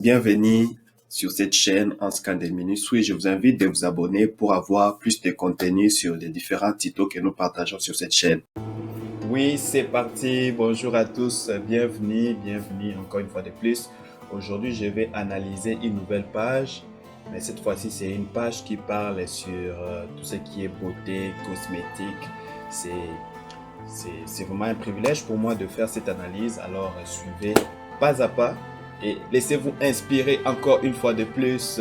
Bienvenue sur cette chaîne en scan des minutes. Oui, je vous invite de vous abonner pour avoir plus de contenu sur les différents tutos que nous partageons sur cette chaîne. Oui, c'est parti. Bonjour à tous. Bienvenue encore une fois de plus. Aujourd'hui, je vais analyser une nouvelle page. Mais cette fois-ci, c'est une page qui parle sur tout ce qui est beauté, cosmétique. C'est vraiment un privilège pour moi de faire cette analyse. Alors, suivez pas à pas et laissez-vous inspirer encore une fois de plus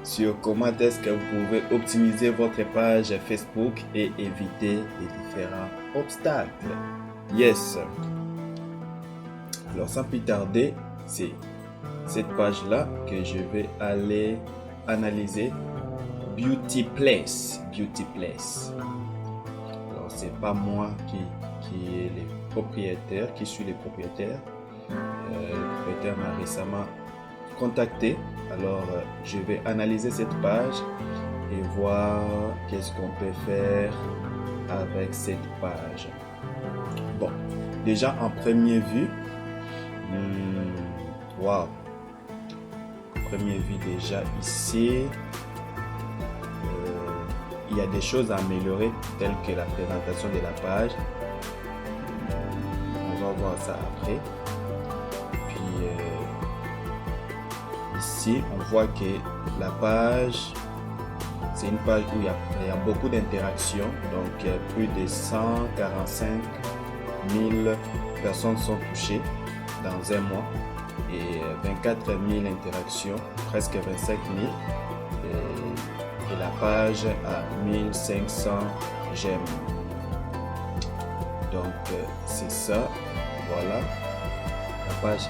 sur comment est-ce que vous pouvez optimiser votre page Facebook et éviter les différents obstacles. Yes. Alors, sans plus tarder, c'est cette page-là que je vais aller analyser. Beauty Place. Alors, c'est pas moi qui est les propriétaires, qui suis les propriétaires. Le propriétaire m'a récemment contacté. Alors, je vais analyser cette page et voir qu'est-ce qu'on peut faire avec cette page. Bon, déjà en première vue, wow. Première vue déjà ici, il y a des choses à améliorer telles que la présentation de la page. On va voir ça après. Puis ici, on voit que la page, c'est une page où il y a beaucoup d'interactions. Donc, plus de 145 000 personnes sont touchées dans un mois et 24 000 interactions, presque 25 000. Et la page a 1500 j'aime. Donc, c'est ça. Voilà. La page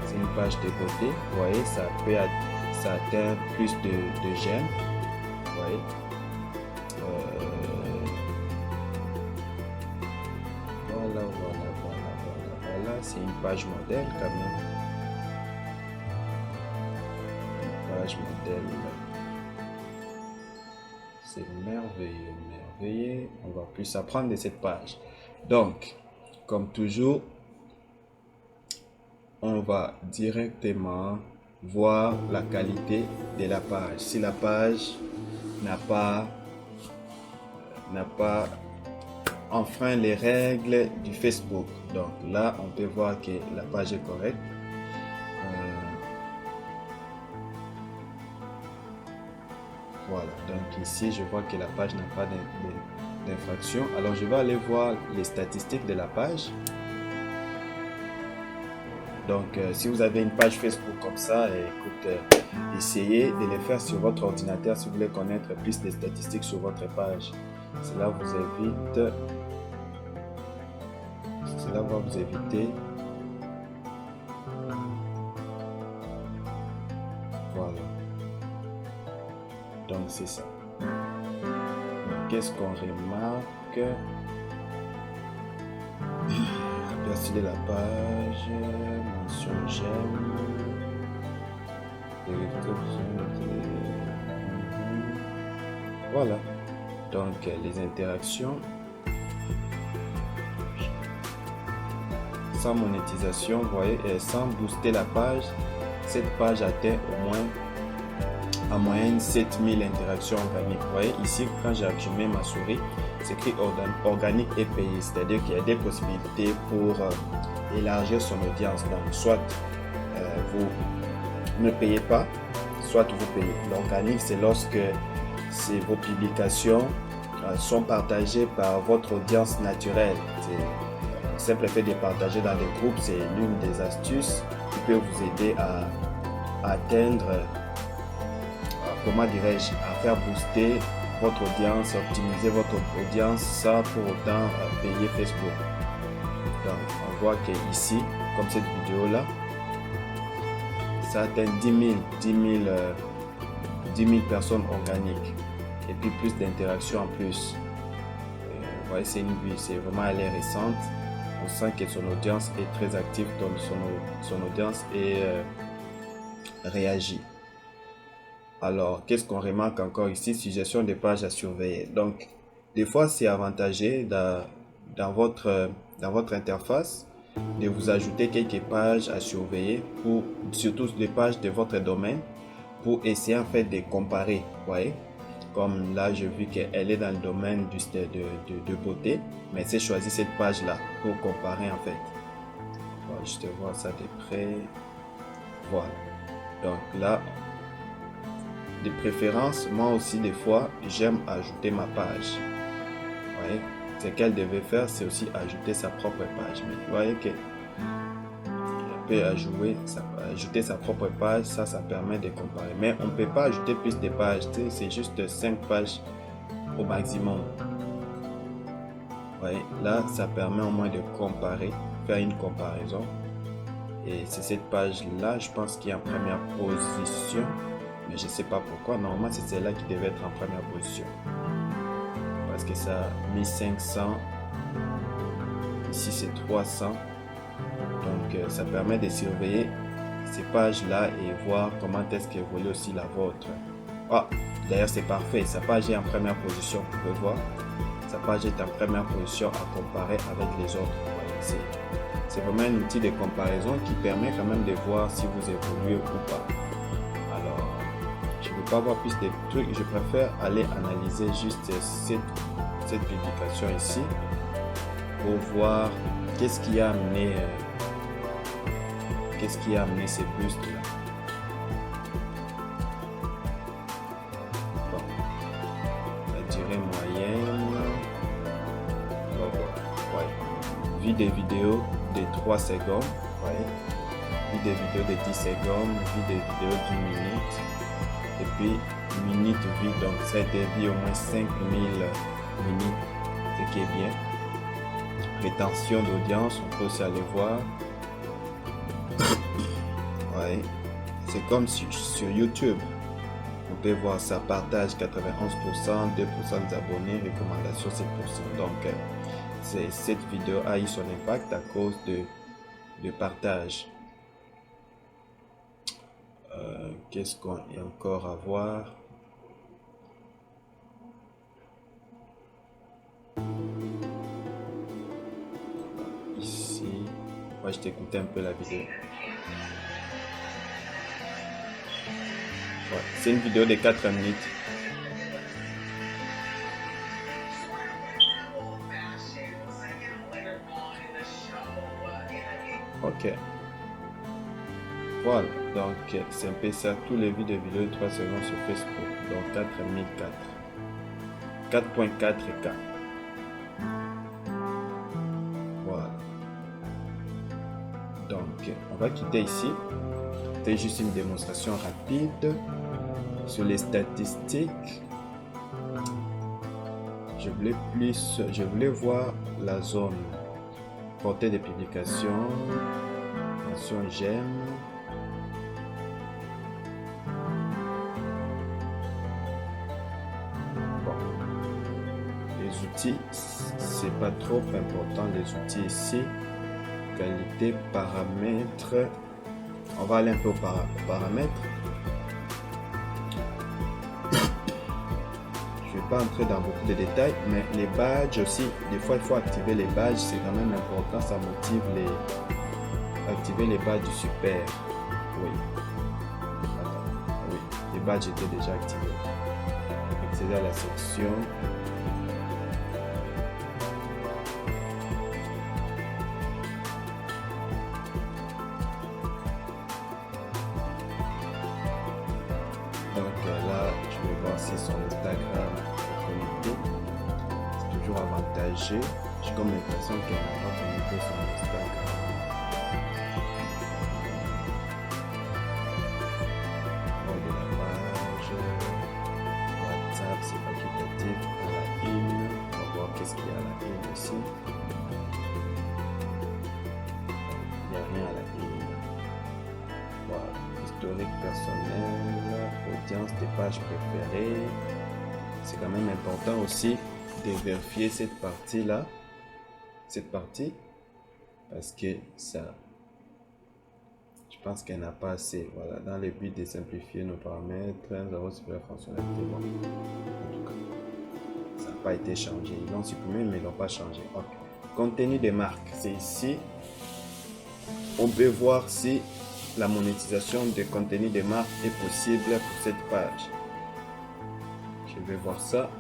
c'est une page de beauté. Vous voyez, ça atteint plus de j'aime. Vous voyez. Voilà. C'est une page modèle quand même. Une page modèle. C'est merveilleux. On va plus apprendre de cette page. Donc, comme toujours, on va directement voir la qualité de la page. Si la page n'a pas enfreint les règles du Facebook. Donc là, on peut voir que la page est correcte. Voilà, donc ici, je vois que la page n'a pas d'infraction. Alors, je vais aller voir les statistiques de la page. Donc, si vous avez une page Facebook comme ça, essayez de le faire sur votre ordinateur si vous voulez connaître plus de statistiques sur votre page. Cela va vous éviter. Voilà. Donc, c'est ça. Qu'est-ce qu'on remarque? Aperçu de la page, mention j'aime. Voilà. Donc, les interactions. Sans monétisation, vous voyez, et sans booster la page, cette page atteint au moins en moyenne 7000 interactions organiques. Vous voyez ici, quand je mets ma souris, c'est écrit organique et payé, c'est-à-dire qu'il y a des possibilités pour élargir son audience. Donc, soit vous ne payez pas, soit vous payez. L'organique, c'est lorsque vos publications sont partagées par votre audience naturelle. Le simple fait de partager dans des groupes, c'est l'une des astuces qui peut vous aider à atteindre, comment dirais-je, à faire booster votre audience, optimiser votre audience sans pour autant payer Facebook. Donc, on voit que ici, comme cette vidéo là, ça atteint 10 000 personnes organiques et puis plus d'interactions en plus. Vous voyez, c'est vraiment elle est récente. On sent que son audience est très active, donc son audience est réagit. Alors, qu'est-ce qu'on remarque encore ici? Suggestion des pages à surveiller. Donc, des fois, c'est avantageux dans votre interface de vous ajouter quelques pages à surveiller, pour surtout des pages de votre domaine, pour essayer en fait de comparer. Vous voyez, comme là j'ai vu qu'elle est dans le domaine de beauté, mais c'est choisi cette page là pour comparer en fait. Bon, je te vois ça de près. Voilà, donc là, de préférence, moi aussi des fois j'aime ajouter ma page. Vous voyez, ce qu'elle devait faire, c'est aussi ajouter sa propre page, mais vous voyez que peut ajouter sa propre page, ça permet de comparer, mais on ne peut pas ajouter plus de pages, c'est juste 5 pages au maximum. Ouais, là ça permet au moins de comparer, faire une comparaison, et c'est cette page là je pense qui est en première position, mais je sais pas pourquoi. Normalement c'est celle-là qui devait être en première position, parce que ça a mis 500, ici c'est 300. Donc ça permet de surveiller ces pages là et voir comment est-ce qu'évolue aussi la vôtre. Ah, d'ailleurs c'est parfait, sa page est en première position, vous pouvez voir, sa page est en première position à comparer avec les autres. Voilà, c'est vraiment un outil de comparaison qui permet quand même de voir si vous évoluez ou pas. Alors je ne veux pas voir plus de trucs, je préfère aller analyser juste cette publication ici pour voir qu'est-ce qui a amené ces bustes là. Bon, la durée moyenne, ouais. Vie des vidéos de 3 secondes, ouais. Vie des vidéos de 10 secondes, vie des vidéos d'1 minute, et puis minute vie, donc ça a été vu au moins 5000 minutes, ce qui est bien. Rétention d'audience, on peut aussi aller voir. Ouais, c'est comme sur YouTube, on peut voir ça, partage 91%, 2% des abonnés, recommandation 7%. Donc cette vidéo a eu son impact à cause de partage. Qu'est-ce qu'on est encore à voir? Ici, moi je t'écoutais un peu la vidéo. Ouais, c'est une vidéo de 4 minutes. Ok. Voilà, donc c'est un peu ça, tous les vidéos de 3 secondes sur Facebook, donc 4004. 4.4K. Voilà. Donc, on va quitter ici. C'était juste une démonstration rapide sur les statistiques. Je voulais voir la zone portée de publication, mention j'aime. Bon, les outils, c'est pas trop important. Les outils ici, qualité, paramètres. On va aller un peu aux paramètres. Je ne vais pas entrer dans beaucoup de détails, mais les badges aussi, des fois il faut activer les badges, c'est quand même important, ça motive activer les badges super. Oui. Attends. Oui, les badges étaient déjà activés. Accéder à la section. Donc là, je vais voir si son Instagram est connecté. C'est toujours avantageux. J'ai comme l'impression qu'elle n'a pas connecté son Instagram. Bon, de la page. WhatsApp, c'est facultatif. À la une. On va voir qu'est-ce qu'il y a à la une aussi. Il n'y a rien à la une. Voilà. Historique personnel, audience des pages préférées. C'est quand même important aussi de vérifier cette partie là, parce que ça, je pense qu'elle n'a pas assez. Voilà, dans le but de simplifier nos paramètres, nous avons supprimé la fonctionnalité. Bon, en tout cas, ça n'a pas été changé. Ils l'ont supprimé mais ils l'ont pas changé. Okay. Contenu des marques, c'est ici. on peut voir si la monétisation de contenu de marque est possible pour cette page. Je vais voir ça.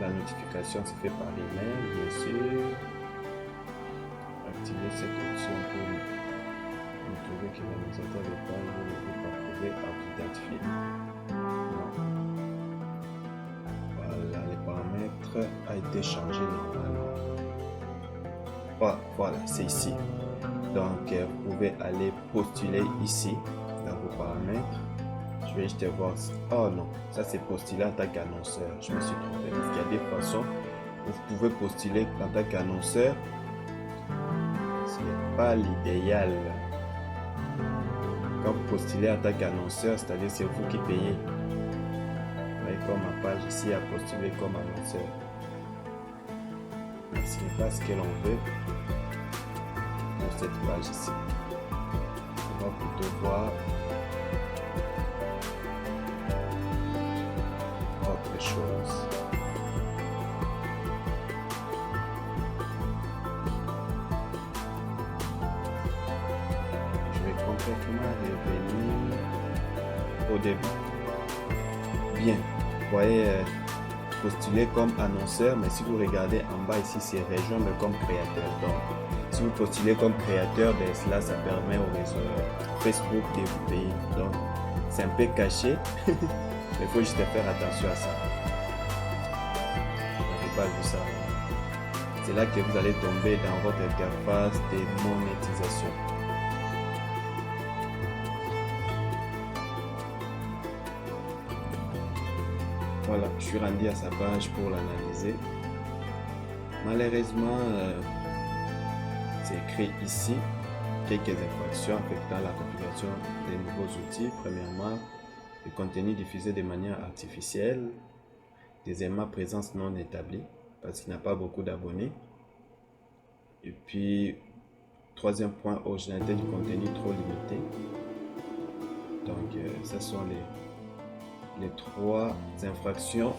La notification se fait par email, bien sûr. Activer cette option pour trouver que l'administrateur de page ne pas trouver identifié. Voilà, les paramètres a été changé normalement. Voilà, c'est ici. Donc, vous pouvez aller postuler ici dans vos paramètres. Je vais juste voir. Oh non, ça c'est postuler en tant qu'annonceur. Je me suis trompé parce qu'il y a des façons où vous pouvez postuler en tant qu'annonceur. Ce n'est pas l'idéal. Quand vous postulez en tant qu'annonceur, c'est-à-dire c'est vous qui payez. Vous voyez comme ma page ici a postulé comme annonceur. Mais ce n'est pas ce que l'on veut pour cette page ici. On va plutôt voir autre chose. Je vais complètement revenir au début. Bien, vous voyez postuler comme annonceur, mais si vous regardez en bas ici, c'est rejoindre comme créateur. Donc, si vous postulez comme créateur, ben, cela, ça permet au réseau Facebook de vous payer. Donc, c'est un peu caché, mais il faut juste faire attention à ça. Vous n'avez pas vu ça. C'est là que vous allez tomber dans votre interface de monétisation. Voilà, je suis rendu à sa page pour l'analyser. Malheureusement, c'est écrit ici quelques infractions affectant la configuration des nouveaux outils. Premièrement, le contenu diffusé de manière artificielle. Deuxièmement, présence non établie parce qu'il n'a pas beaucoup d'abonnés. Et puis, troisième point, originalité du contenu trop limité. Donc, ce sont les trois infractions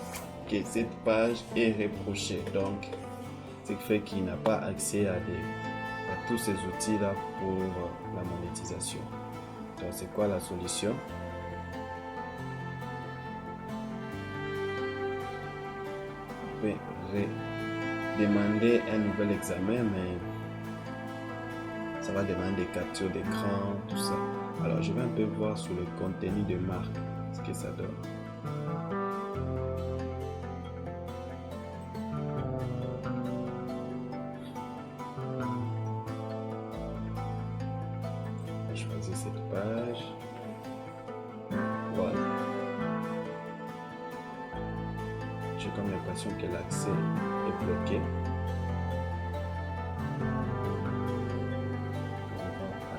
que cette page est reprochée. Donc, ce qui fait qu'il n'a pas accès à tous ces outils-là pour la monétisation. Donc, c'est quoi la solution? Vous pouvez demander un nouvel examen, mais ça va demander des captures d'écran, tout ça. Alors, je vais un peu voir sur le contenu de marque ce que ça donne. Je vais choisir cette page. Voilà. J'ai comme l'impression que l'accès est bloqué.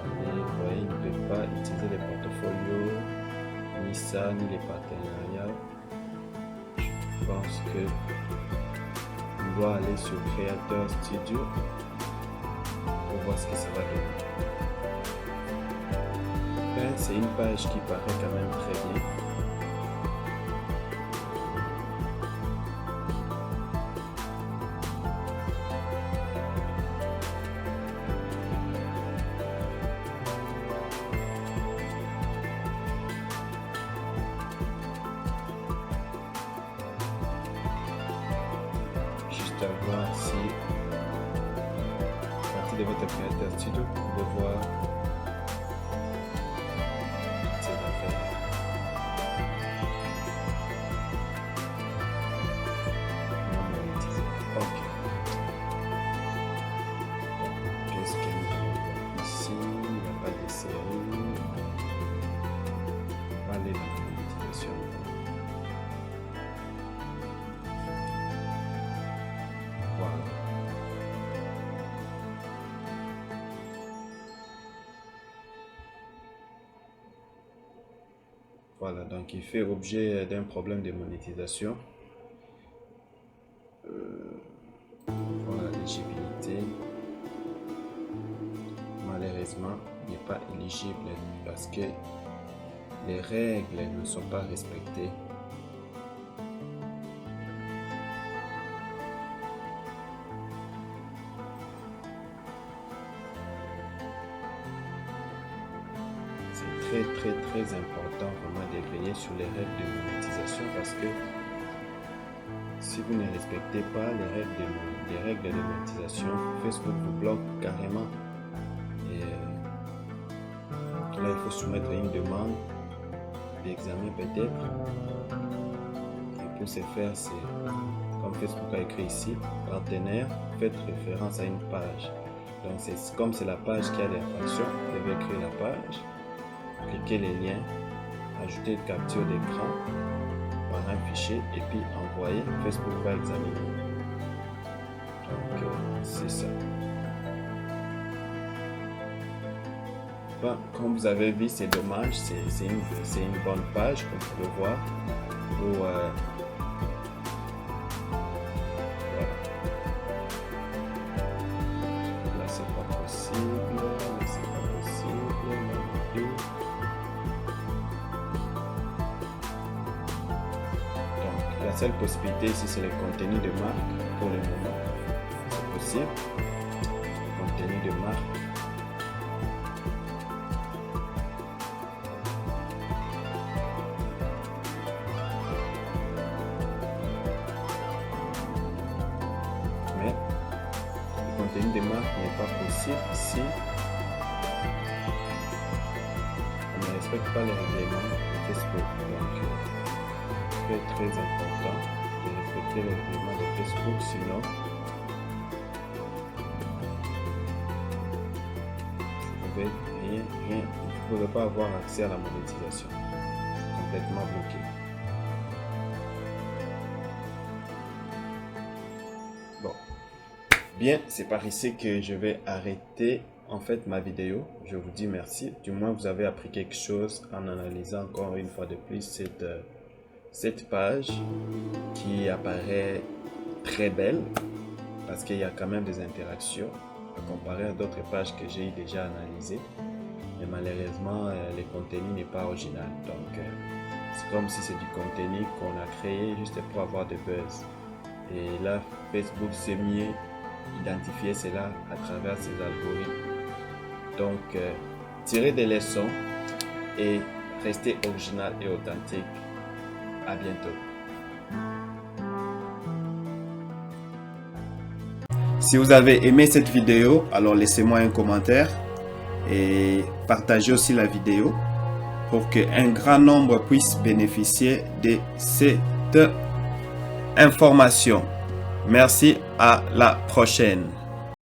Vous voyez, il ne peut pas utiliser les portfolios, ni ça, ni les partenariats. Je pense que on doit aller sur Creator Studio pour voir ce que ça va donner. C'est une page qui paraît quand même très bien. Juste à voir si à partir de votre Creator Studio, vous pouvez voir ces affaires. Non monétisé. Ok. Qu'est-ce que nous avons ici? Il n'y a pas de série. On va aller dans la monétisation. Voilà, donc il fait objet d'un problème de monétisation. Voilà, l'éligibilité. Malheureusement, il n'est pas éligible parce que les règles ne sont pas respectées. très important vraiment de veiller sur les règles de monétisation, parce que si vous ne respectez pas les règles de monétisation, Facebook vous bloque carrément. Et là, il faut soumettre une demande d'examen peut-être. Et pour ce faire, c'est comme Facebook a écrit ici, partenaire, faites référence à une page. Donc comme c'est la page qui a l'infraction, vous devez créer la page, cliquer les liens, ajouter une capture d'écran par un fichier et puis envoyer. Facebook va examiner. Donc c'est ça. Bon, comme vous avez vu, c'est dommage, c'est une bonne page comme vous pouvez voir. Où, voilà. Là c'est pas possible, là c'est pas possible, là non plus. Donc la seule possibilité ici c'est le contenu de marque pour le moment. C'est possible. Contenu de marque. Mais le contenu de marque n'est pas possible si on ne respecte pas les règlements de Facebook. Donc, très important de respecter les règlements de Facebook, sinon vous ne pouvez pas avoir accès à la monétisation. Complètement bloqué. Bon. Bien, c'est par ici que je vais arrêter en fait ma vidéo. Je vous dis merci. Du moins, vous avez appris quelque chose en analysant encore une fois de plus cette page qui apparaît très belle parce qu'il y a quand même des interactions à comparer à d'autres pages que j'ai déjà analysées. Mais malheureusement, le contenu n'est pas original. Donc, c'est comme si c'est du contenu qu'on a créé juste pour avoir de buzz. Et là, Facebook sait mieux identifier cela à travers ses algorithmes. Donc, tirez des leçons et restez original et authentique. À bientôt. Si vous avez aimé cette vidéo, alors laissez-moi un commentaire et partagez aussi la vidéo pour qu'un grand nombre puisse bénéficier de cette information. Merci, à la prochaine.